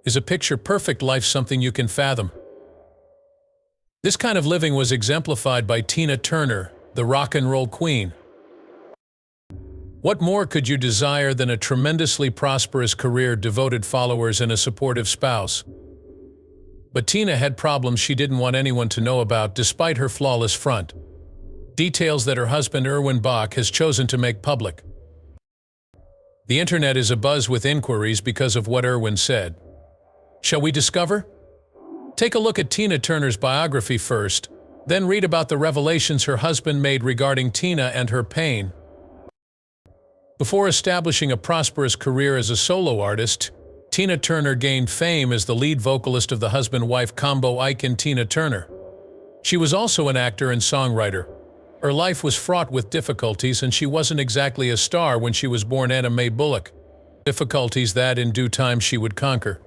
Is a picture-perfect life something you can fathom? This kind of living was exemplified by Tina Turner, the rock and roll queen. What more could you desire than a tremendously prosperous career, devoted followers, and a supportive spouse? But Tina had problems she didn't want anyone to know about, despite her flawless front. Details that her husband Erwin Bach has chosen to make public. The internet is abuzz with inquiries because of what Erwin said. Shall we discover? Take a look at Tina Turner's biography first, then read about the revelations her husband made regarding Tina and her pain. Before establishing a prosperous career as a solo artist, Tina Turner gained fame as the lead vocalist of the husband-wife combo icon Tina Turner. She was also an actor and songwriter. Her life was fraught with difficulties, and she wasn't exactly a star when she was born Anna Mae Bullock. Difficulties that, in due time, she would conquer.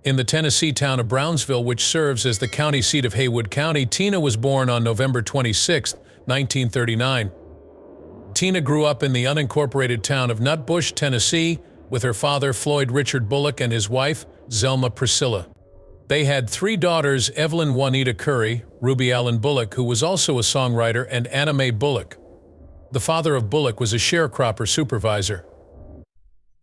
In the Tennessee town of Brownsville, which serves as the county seat of Haywood County, Tina was born on November 26, 1939. Tina grew up in the unincorporated town of Nutbush, Tennessee, with her father Floyd Richard Bullock and his wife, Zelma Priscilla. They had 3 daughters, Evelyn Juanita Curry, Ruby Allen Bullock, who was also a songwriter, and Anna Mae Bullock. The father of Bullock was a sharecropper supervisor.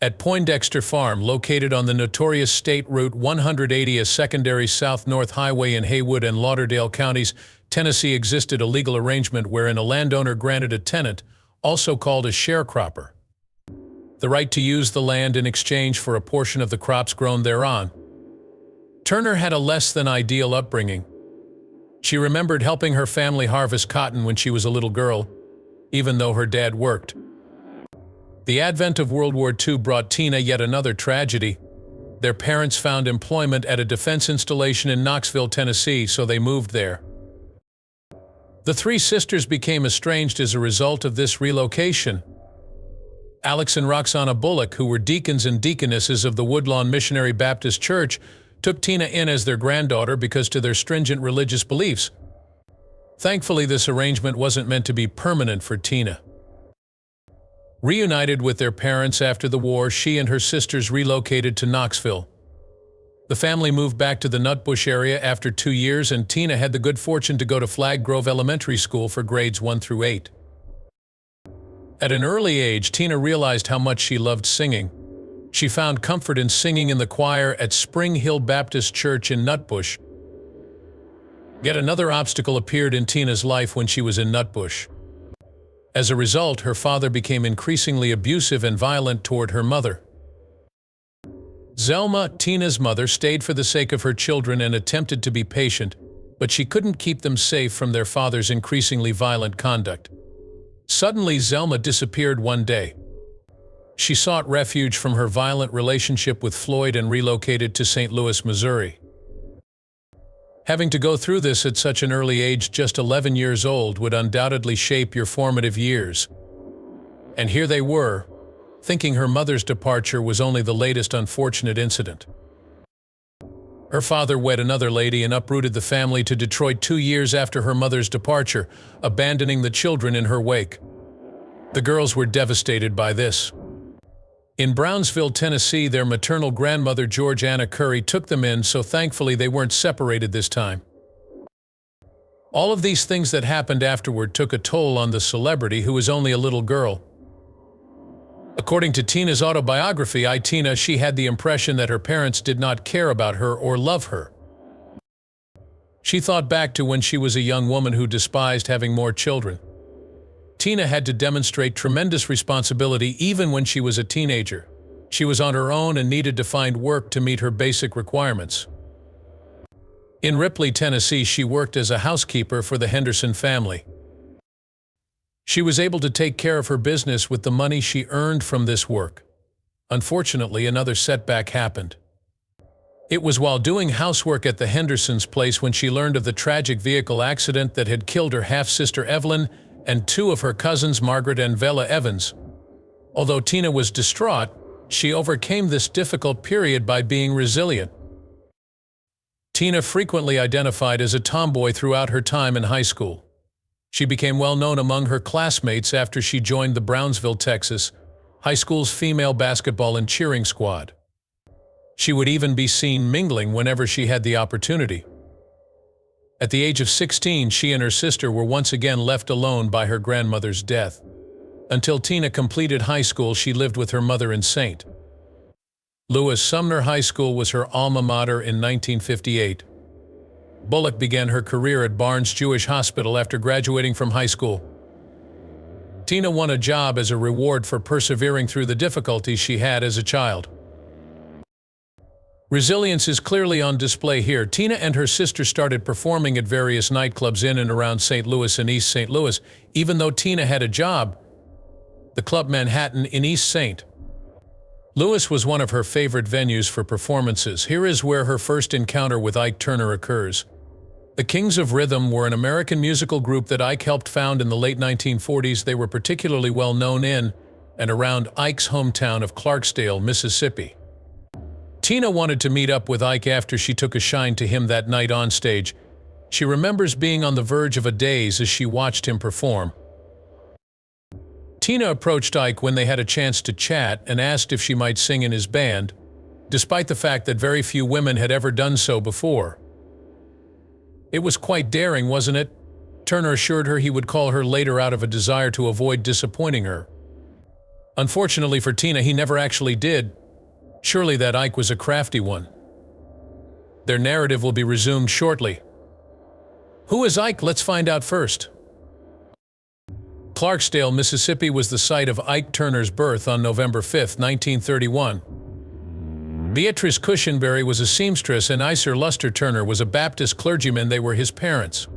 At Poindexter Farm, located on the notorious State Route 180, a secondary south-north highway in Haywood and Lauderdale counties, Tennessee, existed a legal arrangement wherein a landowner granted a tenant, also called a sharecropper, the right to use the land in exchange for a portion of the crops grown thereon. Turner had a less than ideal upbringing. She remembered helping her family harvest cotton when she was a little girl, even though her dad worked. The advent of World War II brought Tina yet another tragedy. Their parents found employment at a defense installation in Knoxville, Tennessee, so they moved there. The 3 sisters became estranged as a result of this relocation. Alex and Roxana Bullock, who were deacons and deaconesses of the Woodlawn Missionary Baptist Church, took Tina in as their granddaughter because of their stringent religious beliefs. Thankfully, this arrangement wasn't meant to be permanent for Tina. Reunited with their parents after the war, she and her sisters relocated to Knoxville. The family moved back to the Nutbush area after 2 years, and Tina had the good fortune to go to Flag Grove Elementary School for grades 1 through 8. At an early age, Tina realized how much she loved singing. She found comfort in singing in the choir at Spring Hill Baptist Church in Nutbush. Yet another obstacle appeared in Tina's life when she was in Nutbush. As a result, her father became increasingly abusive and violent toward her mother. Zelma, Tina's mother, stayed for the sake of her children and attempted to be patient, but she couldn't keep them safe from their father's increasingly violent conduct. Suddenly, Zelma disappeared one day. She sought refuge from her violent relationship with Floyd and relocated to St. Louis, Missouri. Having to go through this at such an early age, just 11 years old, would undoubtedly shape your formative years. And here they were, thinking her mother's departure was only the latest unfortunate incident. Her father wed another lady and uprooted the family to Detroit 2 years after her mother's departure, abandoning the children in her wake. The girls were devastated by this. In Brownsville, Tennessee, their maternal grandmother George Anna Curry took them in, so thankfully they weren't separated this time. All of these things that happened afterward took a toll on the celebrity, who was only a little girl. According to Tina's autobiography, Tina, she had the impression that her parents did not care about her or love her. She thought back to when she was a young woman who despised having more children. Tina had to demonstrate tremendous responsibility even when she was a teenager. She was on her own and needed to find work to meet her basic requirements. In Ripley, Tennessee, she worked as a housekeeper for the Henderson family. She was able to take care of her business with the money she earned from this work. Unfortunately, another setback happened. It was while doing housework at the Hendersons' place when she learned of the tragic vehicle accident that had killed her half-sister Evelyn and 2 of her cousins, Margaret and Vella Evans. Although Tina was distraught, she overcame this difficult period by being resilient. Tina frequently identified as a tomboy throughout her time in high school. She became well known among her classmates after she joined the Brownsville, Texas, high school's female basketball and cheering squad. She would even be seen mingling whenever she had the opportunity. At the age of 16, she and her sister were once again left alone by her grandmother's death. Until Tina completed high school, she lived with her mother in St. Louis. Sumner High School was her alma mater in 1958. Bullock began her career at Barnes Jewish Hospital after graduating from high school. Tina won a job as a reward for persevering through the difficulties she had as a child. Resilience is clearly on display here. Tina and her sister started performing at various nightclubs in and around St. Louis and East St. Louis. Even though Tina had a job, the Club Manhattan in East St. Louis was one of her favorite venues for performances. Here is where her first encounter with Ike Turner occurs. The Kings of Rhythm were an American musical group that Ike helped found in the late 1940s. They were particularly well known in and around Ike's hometown of Clarksdale, Mississippi. Tina wanted to meet up with Ike after she took a shine to him that night on stage. She remembers being on the verge of a daze as she watched him perform. Tina approached Ike when they had a chance to chat and asked if she might sing in his band, despite the fact that very few women had ever done so before. It was quite daring, wasn't it? Turner assured her he would call her later out of a desire to avoid disappointing her. Unfortunately for Tina, he never actually did. Surely that Ike was a crafty one. Their narrative will be resumed shortly. Who is Ike? Let's find out first. Clarksdale, Mississippi was the site of Ike Turner's birth on November 5, 1931. Beatrice Cushenberry was a seamstress and Iser Luster Turner was a Baptist clergyman. They were his parents.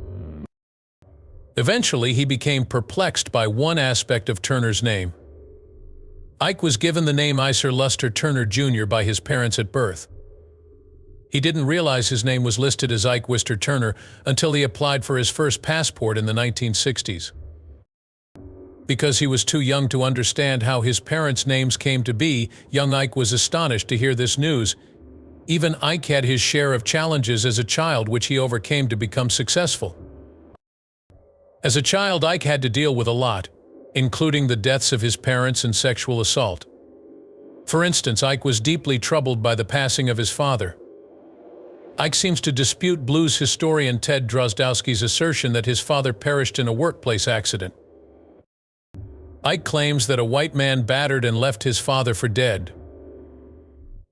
Eventually, he became perplexed by one aspect of Turner's name. Ike was given the name Iser Luster Turner Jr. by his parents at birth. He didn't realize his name was listed as Ike Wister Turner until he applied for his first passport in the 1960s. Because he was too young to understand how his parents' names came to be, young Ike was astonished to hear this news. Even Ike had his share of challenges as a child, which he overcame to become successful. As a child, Ike had to deal with a lot, including the deaths of his parents and sexual assault. For instance, Ike was deeply troubled by the passing of his father. Ike seems to dispute blues historian Ted Drozdowski's assertion that his father perished in a workplace accident. Ike claims that a white man battered and left his father for dead.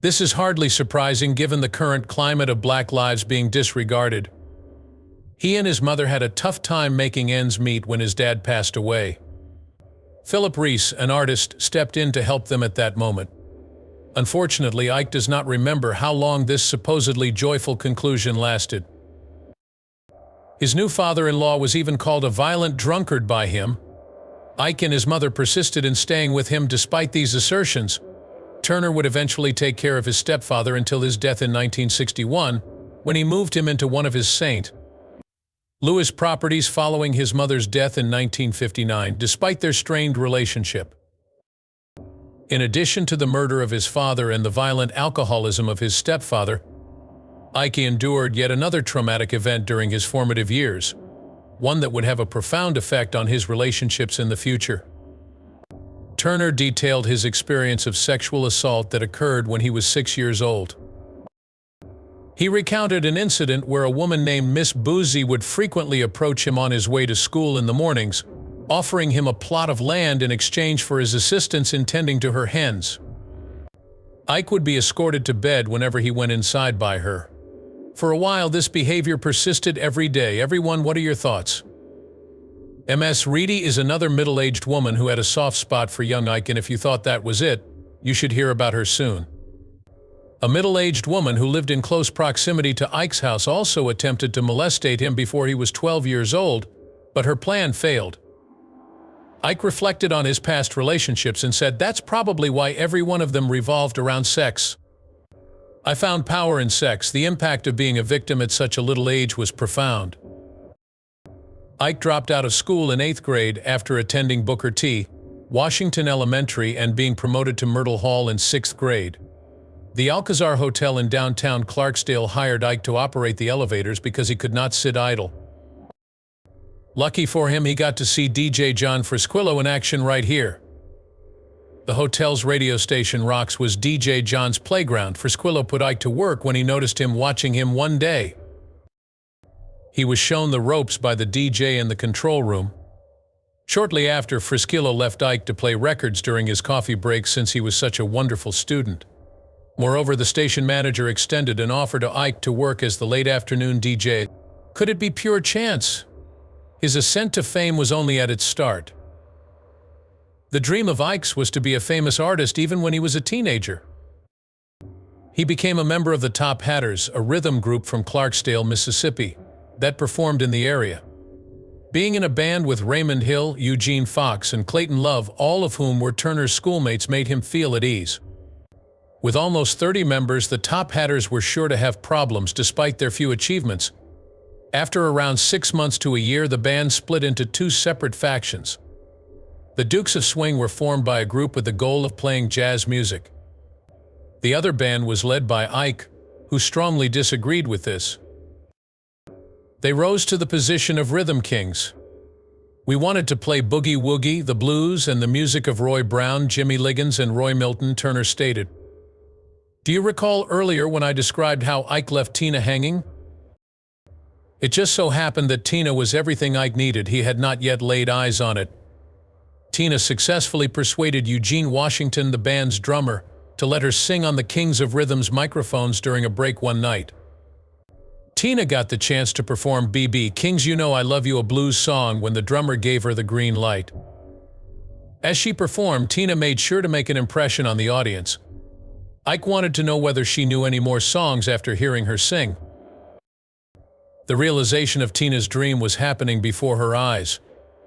This is hardly surprising given the current climate of black lives being disregarded. He and his mother had a tough time making ends meet when his dad passed away. Philip Reese, an artist, stepped in to help them at that moment. Unfortunately, Ike does not remember how long this supposedly joyful conclusion lasted. His new father-in-law was even called a violent drunkard by him. Ike and his mother persisted in staying with him despite these assertions. Turner would eventually take care of his stepfather until his death in 1961, when he moved him into one of his St. Louis properties following his mother's death in 1959, despite their strained relationship. In addition to the murder of his father and the violent alcoholism of his stepfather, Ike endured yet another traumatic event during his formative years, one that would have a profound effect on his relationships in the future. Turner detailed his experience of sexual assault that occurred when he was 6 years old. He recounted an incident where a woman named Miss Boozy would frequently approach him on his way to school in the mornings, offering him a plot of land in exchange for his assistance in tending to her hens. Ike would be escorted to bed whenever he went inside by her. For a while, this behavior persisted every day. Everyone, what are your thoughts? Ms. Reedy is another middle-aged woman who had a soft spot for young Ike, and if you thought that was it, you should hear about her soon. A middle-aged woman who lived in close proximity to Ike's house also attempted to molestate him before he was 12 years old, but her plan failed. Ike reflected on his past relationships and said, "That's probably why every one of them revolved around sex. I found power in sex. The impact of being a victim at such a little age was profound." Ike dropped out of school in 8th grade after attending Booker T. Washington Elementary and being promoted to Myrtle Hall in 6th grade. The Alcazar Hotel in downtown Clarksdale hired Ike to operate the elevators because he could not sit idle. Lucky for him, he got to see DJ John Frisquillo in action right here. The hotel's radio station Rocks was DJ John's playground. Frisquillo put Ike to work when he noticed him watching him one day. He was shown the ropes by the DJ in the control room. Shortly after, Frisquillo left Ike to play records during his coffee break since he was such a wonderful student. Moreover, the station manager extended an offer to Ike to work as the late afternoon DJ. Could it be pure chance? His ascent to fame was only at its start. The dream of Ike's was to be a famous artist even when he was a teenager. He became a member of the Top Hatters, a rhythm group from Clarksdale, Mississippi, that performed in the area. Being in a band with Raymond Hill, Eugene Fox, and Clayton Love, all of whom were Turner's schoolmates, made him feel at ease. With almost 30 members, the Top Hatters were sure to have problems despite their few achievements. After around 6 months to a year, the band split into two separate factions. The Dukes of Swing were formed by a group with the goal of playing jazz music. The other band was led by Ike, who strongly disagreed with this. They rose to the position of rhythm kings. We wanted to play boogie-woogie, the blues, and the music of Roy Brown, Jimmy Liggins, and Roy Milton, Turner stated. Do you recall earlier when I described how Ike left Tina hanging? It just so happened that Tina was everything Ike needed. He had not yet laid eyes on it. Tina successfully persuaded Eugene Washington, the band's drummer, to let her sing on the Kings of Rhythm's microphones during a break one night. Tina got the chance to perform B.B. King's You Know I Love You, a blues song, when the drummer gave her the green light. As she performed, Tina made sure to make an impression on the audience. Ike wanted to know whether she knew any more songs after hearing her sing. The realization of Tina's dream was happening before her eyes.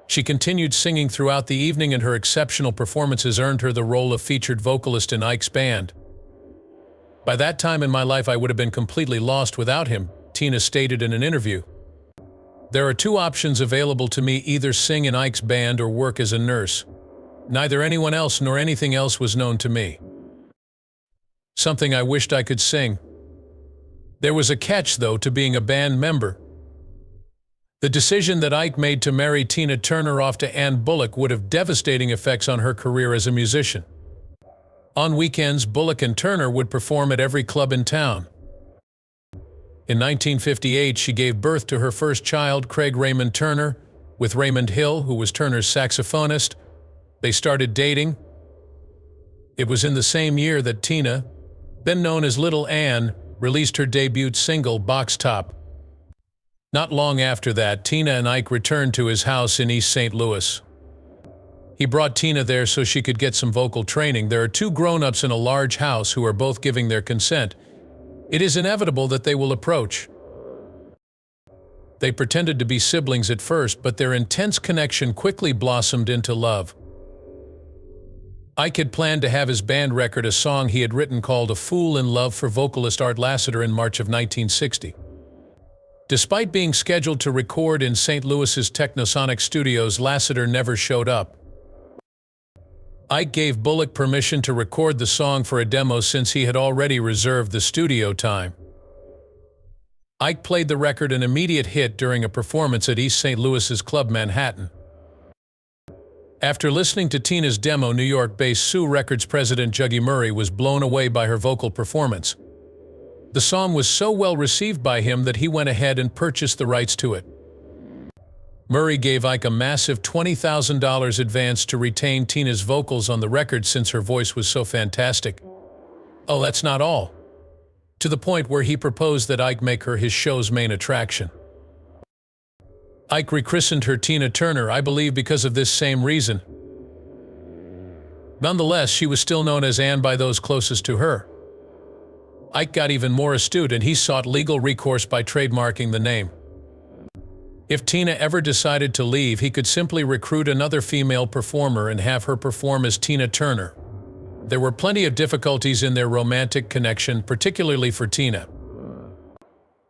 She continued singing throughout the evening, and her exceptional performances earned her the role of featured vocalist in Ike's band. By that time in my life, I would have been completely lost without him, Tina stated in an interview. There are two options available to me: either sing in Ike's band or work as a nurse. Neither anyone else nor anything else was known to me. Something I wished I could sing. There was a catch, though, to being a band member. The decision that Ike made to marry Tina Turner off to Ann Bullock would have devastating effects on her career as a musician. On weekends, Bullock and Turner would perform at every club in town. In 1958, she gave birth to her first child, Craig Raymond Turner, with Raymond Hill, who was Turner's saxophonist. They started dating. It was in the same year that Tina, then known as Little Ann, released her debut single, Box Top. Not long after that, Tina and Ike returned to his house in East St. Louis. He brought Tina there so she could get some vocal training. There are two grown-ups in a large house who are both giving their consent. It is inevitable that they will approach. They pretended to be siblings at first, but their intense connection quickly blossomed into love. Ike had planned to have his band record a song he had written called A Fool in Love for vocalist Art Lassiter in March of 1960. Despite being scheduled to record in St. Louis's Technosonic Studios, Lassiter never showed up. Ike gave Bullock permission to record the song for a demo since he had already reserved the studio time. Ike played the record an immediate hit during a performance at East St. Louis's Club Manhattan. After listening to Tina's demo, New York-based Sue Records president Juggy Murray was blown away by her vocal performance. The song was so well received by him that he went ahead and purchased the rights to it. Murray gave Ike a massive $20,000 advance to retain Tina's vocals on the record since her voice was so fantastic. Oh, that's not all. To the point where he proposed that Ike make her his show's main attraction. Ike rechristened her Tina Turner, I believe because of this same reason. Nonetheless, she was still known as Ann by those closest to her. Ike got even more astute, and he sought legal recourse by trademarking the name. If Tina ever decided to leave, he could simply recruit another female performer and have her perform as Tina Turner. There were plenty of difficulties in their romantic connection, particularly for Tina.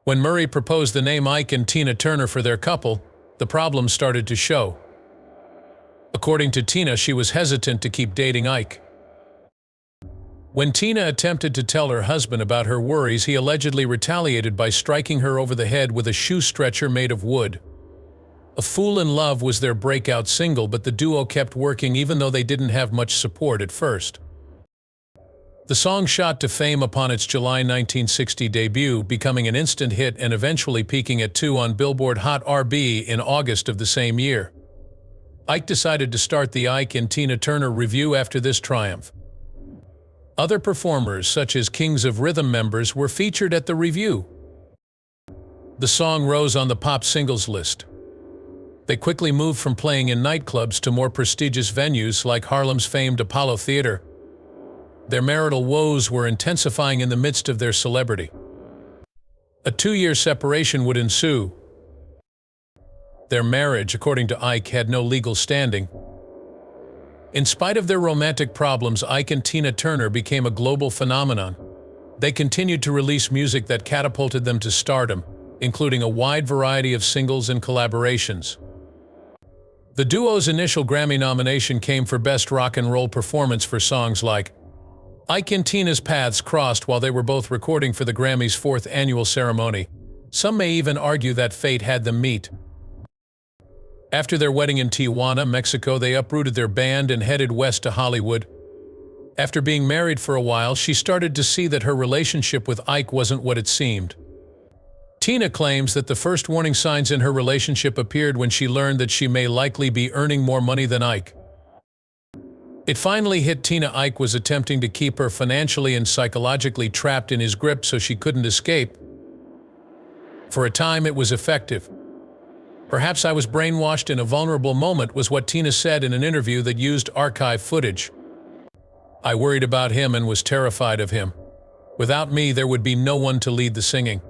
When Murray proposed the name Ike and Tina Turner for their couple, the problems started to show. According to Tina, she was hesitant to keep dating Ike. When Tina attempted to tell her husband about her worries, he allegedly retaliated by striking her over the head with a shoe stretcher made of wood. A Fool in Love was their breakout single, but the duo kept working even though they didn't have much support at first. The song shot to fame upon its July 1960 debut, becoming an instant hit and eventually peaking at 2 on Billboard Hot R&B in August of the same year. Ike decided to start the Ike and Tina Turner Review after this triumph. Other performers, such as Kings of Rhythm members, were featured at the review. The song rose on the pop singles list. They quickly moved from playing in nightclubs to more prestigious venues like Harlem's famed Apollo Theater. Their marital woes were intensifying in the midst of their celebrity. A 2-year separation would ensue. Their marriage, according to Ike, had no legal standing. In spite of their romantic problems, Ike and Tina Turner became a global phenomenon. They continued to release music that catapulted them to stardom, including a wide variety of singles and collaborations. The duo's initial Grammy nomination came for Best Rock and Roll Performance for songs like Ike and Tina's paths crossed while they were both recording for the Grammys' 4th annual ceremony. Some may even argue that fate had them meet. After their wedding in Tijuana, Mexico, they uprooted their band and headed west to Hollywood. After being married for a while, she started to see that her relationship with Ike wasn't what it seemed. Tina claims that the first warning signs in her relationship appeared when she learned that she may likely be earning more money than Ike. It finally hit Tina. Ike was attempting to keep her financially and psychologically trapped in his grip so she couldn't escape. For a time, it was effective. "Perhaps I was brainwashed in a vulnerable moment," was what Tina said in an interview that used archive footage. "I worried about him and was terrified of him. Without me, there would be no one to lead the singing."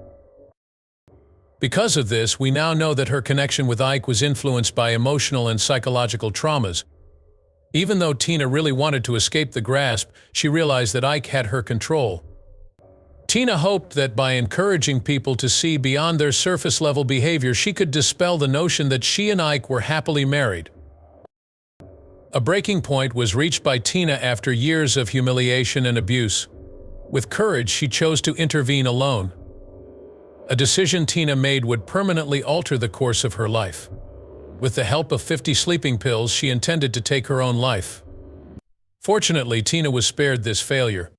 Because of this, we now know that her connection with Ike was influenced by emotional and psychological traumas. Even though Tina really wanted to escape the grasp, she realized that Ike had her control. Tina hoped that by encouraging people to see beyond their surface-level behavior, she could dispel the notion that she and Ike were happily married. A breaking point was reached by Tina after years of humiliation and abuse. With courage, she chose to intervene alone. A decision Tina made would permanently alter the course of her life. With the help of 50 sleeping pills, she intended to take her own life. Fortunately, Tina was spared this failure.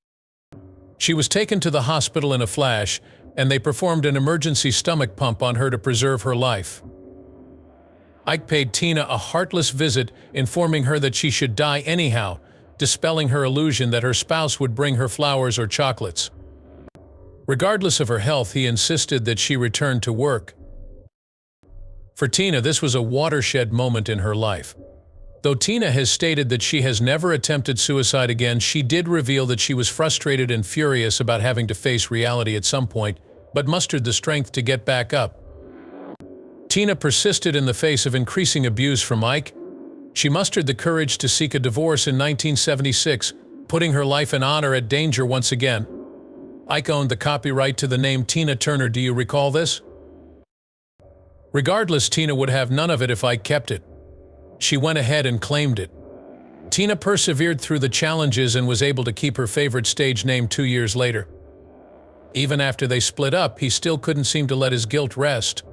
She was taken to the hospital in a flash, and they performed an emergency stomach pump on her to preserve her life. Ike paid Tina a heartless visit, informing her that she should die anyhow, dispelling her illusion that her spouse would bring her flowers or chocolates. Regardless of her health, he insisted that she return to work. For Tina, this was a watershed moment in her life. Though Tina has stated that she has never attempted suicide again, she did reveal that she was frustrated and furious about having to face reality at some point, but mustered the strength to get back up. Tina persisted in the face of increasing abuse from Ike. She mustered the courage to seek a divorce in 1976, putting her life and honor at danger once again. Ike owned the copyright to the name Tina Turner. Do you recall this? Regardless, Tina would have none of it if Ike kept it. She went ahead and claimed it. Tina persevered through the challenges and was able to keep her favorite stage name 2 years later. Even after they split up, he still couldn't seem to let his guilt rest.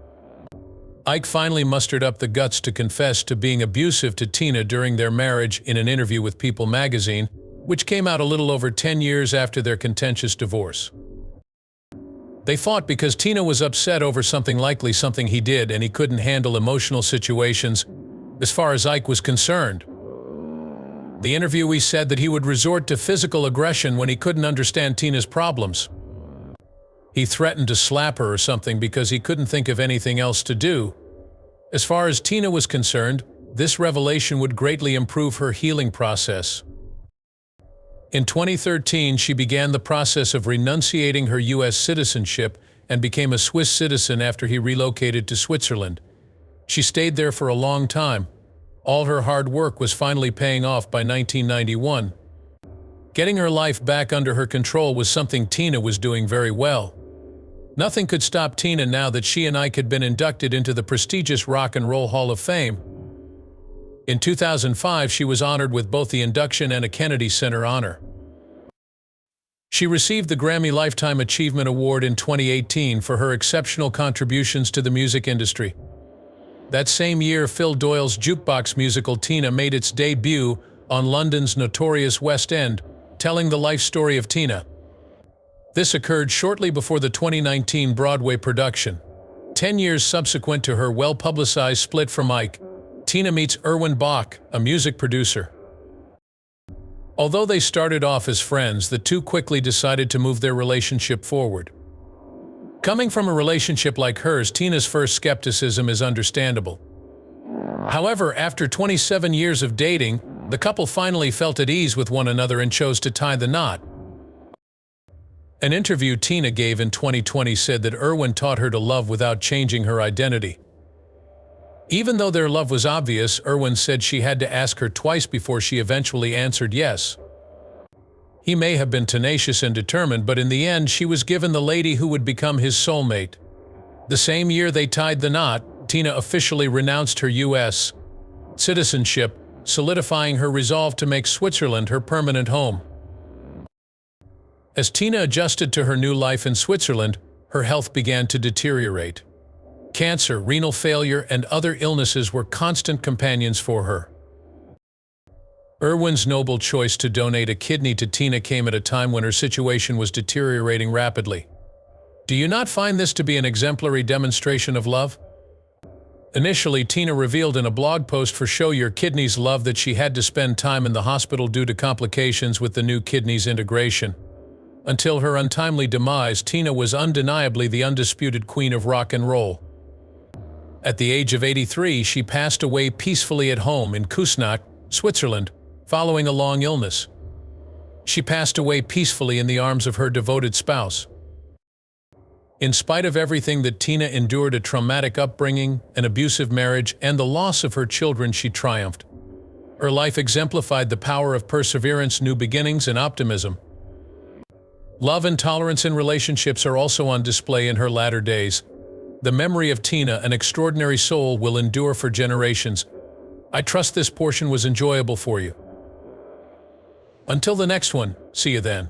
Ike finally mustered up the guts to confess to being abusive to Tina during their marriage in an interview with People magazine, which came out a little over 10 years after their contentious divorce. They fought because Tina was upset over likely something he did, and he couldn't handle emotional situations as far as Ike was concerned. The interviewee said that he would resort to physical aggression when he couldn't understand Tina's problems. He threatened to slap her or something because he couldn't think of anything else to do. As far as Tina was concerned, this revelation would greatly improve her healing process. In 2013, she began the process of renunciating her U.S. citizenship and became a Swiss citizen after he relocated to Switzerland. She stayed there for a long time. All her hard work was finally paying off by 1991. Getting her life back under her control was something Tina was doing very well. Nothing could stop Tina now that she and Ike had been inducted into the prestigious Rock and Roll Hall of Fame. In 2005, she was honored with both the induction and a Kennedy Center honor. She received the Grammy Lifetime Achievement Award in 2018 for her exceptional contributions to the music industry. That same year, Phil Doyle's jukebox musical Tina made its debut on London's notorious West End, telling the life story of Tina. This occurred shortly before the 2019 Broadway production. 10 years subsequent to her well-publicized split from Ike, Tina meets Erwin Bach, a music producer. Although they started off as friends, the two quickly decided to move their relationship forward. Coming from a relationship like hers, Tina's first skepticism is understandable. However, after 27 years of dating, the couple finally felt at ease with one another and chose to tie the knot. An interview Tina gave in 2020 said that Erwin taught her to love without changing her identity. Even though their love was obvious, Erwin said she had to ask her twice before she eventually answered yes. He may have been tenacious and determined, but in the end she was given the lady who would become his soulmate. The same year they tied the knot, Tina officially renounced her U.S. citizenship, solidifying her resolve to make Switzerland her permanent home. As Tina adjusted to her new life in Switzerland, her health began to deteriorate. Cancer, renal failure, and other illnesses were constant companions for her. Erwin's noble choice to donate a kidney to Tina came at a time when her situation was deteriorating rapidly. Do you not find this to be an exemplary demonstration of love? Initially, Tina revealed in a blog post for Show Your Kidneys Love that she had to spend time in the hospital due to complications with the new kidneys integration. Until her untimely demise, Tina was undeniably the undisputed queen of rock and roll. At the age of 83, she passed away peacefully at home in Küsnacht, Switzerland, following a long illness. She passed away peacefully in the arms of her devoted spouse. In spite of everything that Tina endured, a traumatic upbringing, an abusive marriage, and the loss of her children, she triumphed. Her life exemplified the power of perseverance, new beginnings, and optimism. Love and tolerance in relationships are also on display in her latter days. The memory of Tina, an extraordinary soul, will endure for generations. I trust this portion was enjoyable for you. Until the next one, see you then.